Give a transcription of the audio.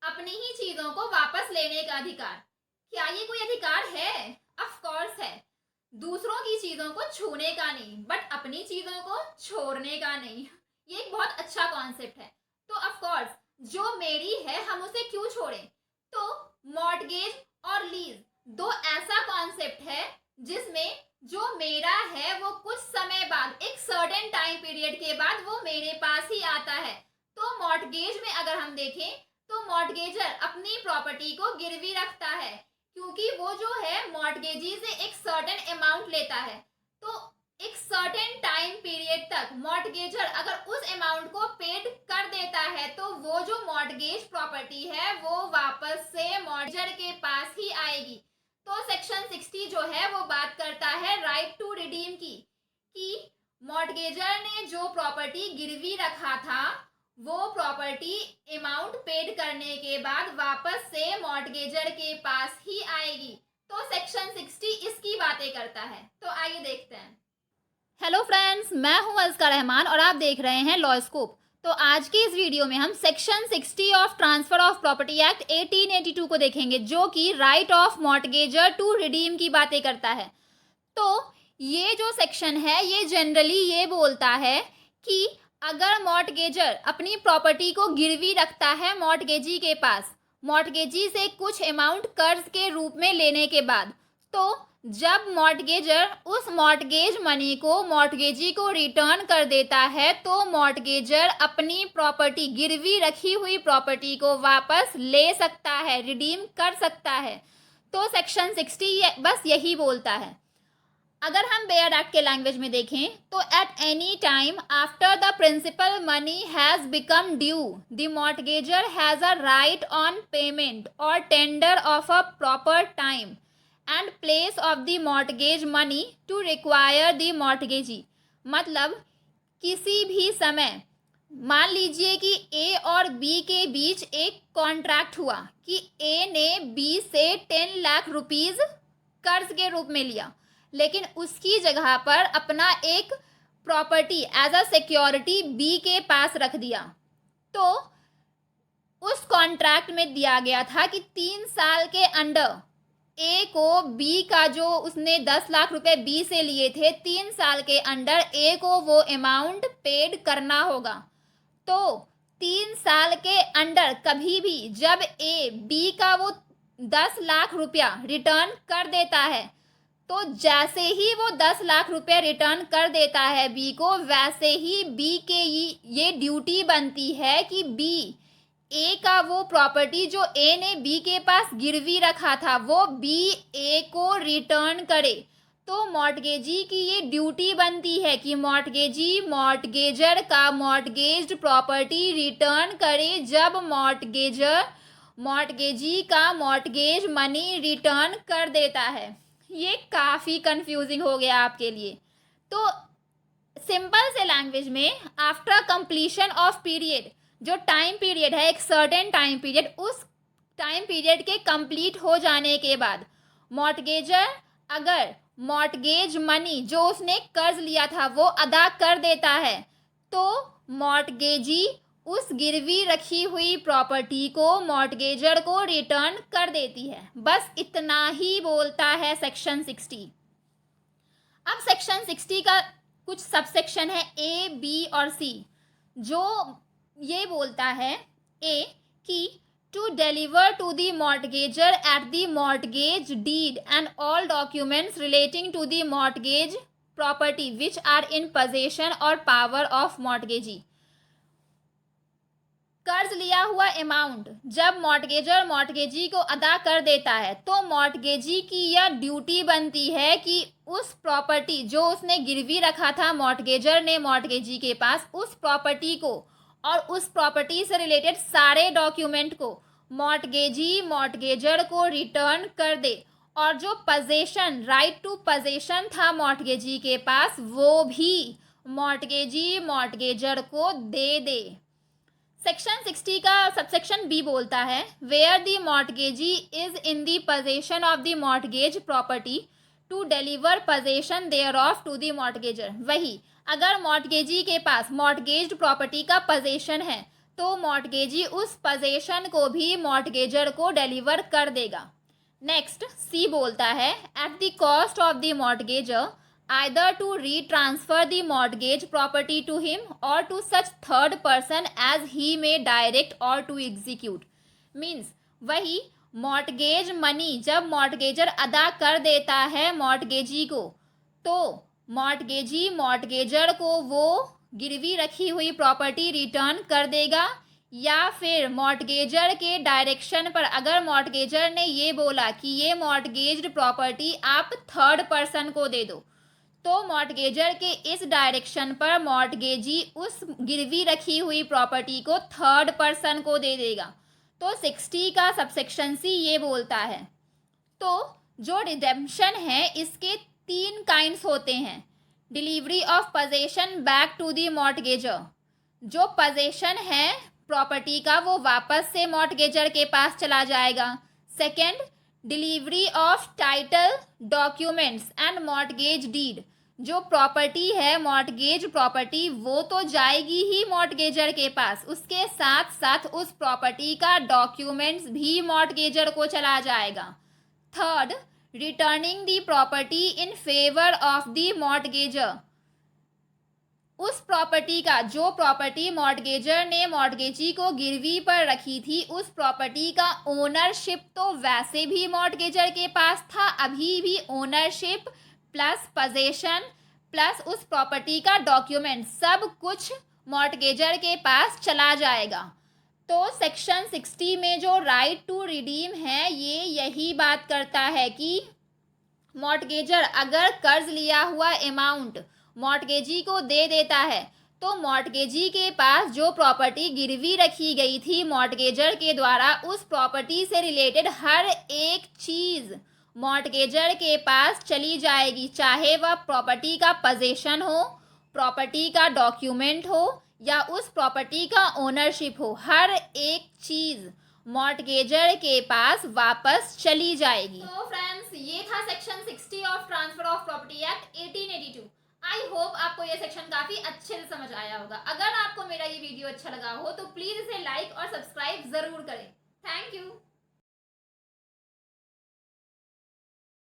अपनी ही चीजों को वापस लेने का अधिकार। क्या ये कोई अधिकार है? ऑफ कोर्स है। दूसरों की चीजों को छूने का नहीं, बट अपनी चीजों को छोड़ने का नहीं। ये एक बहुत अच्छा कॉन्सेप्ट है। तो ऑफ कोर्स जो मेरी है हम उसे क्यों छोड़ें? तो मॉर्टगेज और लीज दो ऐसा कॉन्सेप्ट है जिसमें जो मेरा है वो कुछ समय बाद, एक सर्टेन टाइम पीरियड के बाद वो मेरे पास ही आता है। तो मॉर्टगेज में अगर हम देखें तो मॉर्टगेजर अपनी प्रॉपर्टी को गिरवी रखता है, क्योंकि वो जो है मॉर्टगेजी से एक सर्टेन अमाउंट लेता है। तो एक सर्टेन टाइम पीरियड तक मॉर्टगेजर अगर उस अमाउंट को पेड कर देता है तो वो जो मॉर्टगेज प्रॉपर्टी है वो वापस से मॉर्टगेजर के पास ही आएगी। तो सेक्शन 60 जो है वो बात करता है राइट टू रिडीम की, कि मॉर्टगेजर ने जो प्रॉपर्टी गिरवी रखा था वो प्रॉपर्टी अमाउंट पेड करने के बाद वापस से मॉर्टगेजर के पास ही आएगी। तो सेक्शन 60 इसकी बातें करता है। तो आइए देखते हैं। हेलो फ्रेंड्स, मैं हूं अज़का रहमान और आप देख रहे हैं लॉ स्कोप। तो आज की इस वीडियो में हम section 60 of transfer of property act 1882 को देखेंगे, जो कि राइट ऑफ मॉर्टगेजर टू रिडीम की बातें करता है। तो ये जो सेक्शन है ये जनरली ये बोलता है कि अगर मॉर्टगेजर अपनी प्रॉपर्टी को गिरवी रखता है मॉर्टगेजी के पास, मॉर्टगेजी से कुछ अमाउंट कर्ज के रूप में लेने के बाद, तो जब मॉर्टगेजर उस मॉर्टगेज मनी को मॉर्टगेजी को रिटर्न कर देता है तो मॉर्टगेजर अपनी प्रॉपर्टी, गिरवी रखी हुई प्रॉपर्टी को वापस ले सकता है, रिडीम कर सकता है। तो सेक्शन 60 बस यही बोलता है। अगर हम बेयर एक्ट के लैंग्वेज में देखें तो at any time after the principal money has become due the mortgagor has a right on payment or tender of a proper time and place of the mortgage money to require the mortgagee. मतलब किसी भी समय, मान लीजिए कि ए और B के बीच एक कॉन्ट्रैक्ट हुआ कि ए ने बी से 10 लाख रुपीज कर्ज के रूप में लिया, लेकिन उसकी जगह पर अपना एक property as a security B के पास रख दिया। तो उस कॉन्ट्रैक्ट में दिया गया था कि 3 साल के अंडर ए को बी का जो उसने 10 लाख रुपए बी से लिए थे, 3 साल के अंडर ए को वो अमाउंट पेड करना होगा। तो 3 साल के अंडर कभी भी जब ए बी का वो 10 लाख रुपया रिटर्न कर देता है, तो जैसे ही वो 10 लाख रुपए रिटर्न कर देता है बी को, वैसे ही बी के ये ड्यूटी बनती है कि बी ए का वो प्रॉपर्टी जो ए ने बी के पास गिरवी रखा था वो बी ए को रिटर्न करे। तो मॉर्टगेजी की ये ड्यूटी बनती है कि मॉर्टगेजी मॉर्टगेजर का मॉर्टगेज्ड प्रॉपर्टी रिटर्न करे जब मॉर्टगेजर मॉर्टगेजी का मॉर्टगेज मनी रिटर्न कर देता है। ये काफ़ी कंफ्यूजिंग हो गया आपके लिए। तो सिंपल से लैंग्वेज में, आफ्टर कंप्लीशन ऑफ पीरियड, जो टाइम पीरियड है एक सर्टेन टाइम पीरियड, उस टाइम पीरियड के कंप्लीट हो जाने के बाद मॉर्टगेजर अगर मॉर्टगेज मनी जो उसने कर्ज लिया था वो अदा कर देता है तो मॉर्टगेजी उस गिरवी रखी हुई प्रॉपर्टी को मॉर्टगेजर को रिटर्न कर देती है। बस इतना ही बोलता है सेक्शन 60। अब सेक्शन 60 का कुछ सबसेक्शन है ए, बी और सी, जो ये बोलता है ए कि to deliver to the mortgagor at the mortgage deed and all documents relating to the mortgage property which are in possession or power of mortgagee. कर्ज लिया हुआ अमाउंट जब मॉर्टगेजर मॉर्टगेजी को अदा कर देता है तो मॉर्टगेजी की यह ड्यूटी बनती है कि उस प्रॉपर्टी जो उसने गिरवी रखा था मॉर्टगेजर ने मॉर्टगेजी के पास, उस प्रॉपर्टी को और उस प्रॉपर्टी से रिलेटेड सारे डॉक्यूमेंट को मॉर्टगेजी मॉर्टगेजर को रिटर्न कर दे, और जो पोजेशन, राइट टू पोजेशन था मॉर्टगेजी के पास, वो भी मॉर्टगेजी मॉर्टगेजर को दे दे। सेक्शन 60 का सबसेक्शन बी बोलता है where the mortgagee is in the possession of the mortgage property to deliver possession thereof to the mortgagor. वही, अगर मॉर्टगेजी के पास मॉर्टगेज्ड प्रॉपर्टी का पोजेशन है तो मॉर्टगेजी उस पोजीशन को भी मॉर्टगेजर को डिलीवर कर देगा। नेक्स्ट सी बोलता है at the cost of the mortgagor either to retransfer the mortgage property to him or to such third person as he may direct or to execute. Means वही mortgage money जब mortgagor अदा कर देता है मॉर्टगेजी को, तो मॉर्टगेजी मॉर्टगेजर को वो गिरवी रखी हुई प्रॉपर्टी रिटर्न कर देगा, या फिर मॉर्टगेजर के डायरेक्शन पर अगर मॉर्टगेजर ने ये बोला कि ये मॉर्टगेज्ड प्रॉपर्टी आप थर्ड पर्सन को दे दो, तो मॉर्टगेजर के इस डायरेक्शन पर मॉर्टगेजी उस गिरवी रखी हुई प्रॉपर्टी को थर्ड पर्सन को दे देगा। तो 60 का सबसेक्शन सी ये बोलता है। तो जो रिडेम्पशन है इसके 3 काइंड्स होते हैं। Delivery of possession back to the mortgagor, जो पोजेशन है प्रॉपर्टी का वो वापस से मॉर्टगेजर के पास चला जाएगा। Second, delivery of title documents and mortgage deed, जो प्रॉपर्टी है मॉर्टगेज प्रॉपर्टी वो तो जाएगी ही मॉर्टगेजर के पास, उसके साथ साथ उस प्रॉपर्टी का डॉक्यूमेंट्स भी मॉर्टगेजर को चला जाएगा। Third, returning the property in favour of the mortgagor, उस प्रॉपर्टी का जो प्रॉपर्टी मॉर्टगेजर ने मॉर्टगेजी को गिरवी पर रखी थी उस प्रॉपर्टी का ओनरशिप तो वैसे भी मॉर्टगेजर के पास था, अभी भी ओनरशिप प्लस पोजेशन प्लस उस प्रॉपर्टी का डॉक्यूमेंट सब कुछ मॉर्टगेजर के पास चला जाएगा। तो सेक्शन 60 में जो राइट टू रिडीम है ये यही बात करता है कि मॉर्टगेजर अगर कर्ज लिया हुआ अमाउंट मॉर्टगेजी को दे देता है तो मॉर्टगेजी के पास जो प्रॉपर्टी गिरवी रखी गई थी मॉर्टगेजर के द्वारा उस प्रॉपर्टी से रिलेटेड हर एक चीज़ मॉर्टगेजर के पास चली जाएगी, चाहे वह प्रॉपर्टी का पोजेशन हो, प्रॉपर्टी का डॉक्यूमेंट हो या उस प्रॉपर्टी का ओनरशिप हो, हर एक चीज़ मॉर्टगेजर के पास वापस चली जाएगी। तो फ्रेंड्स ये था section 60 of transfer of property act 1882। I hope आपको ये सेक्शन काफी अच्छे से समझ आया होगा। अगर आपको मेरा ये वीडियो अच्छा लगा हो तो प्लीज इसे लाइक और सब्सक्राइब जरूर करें। Thank you.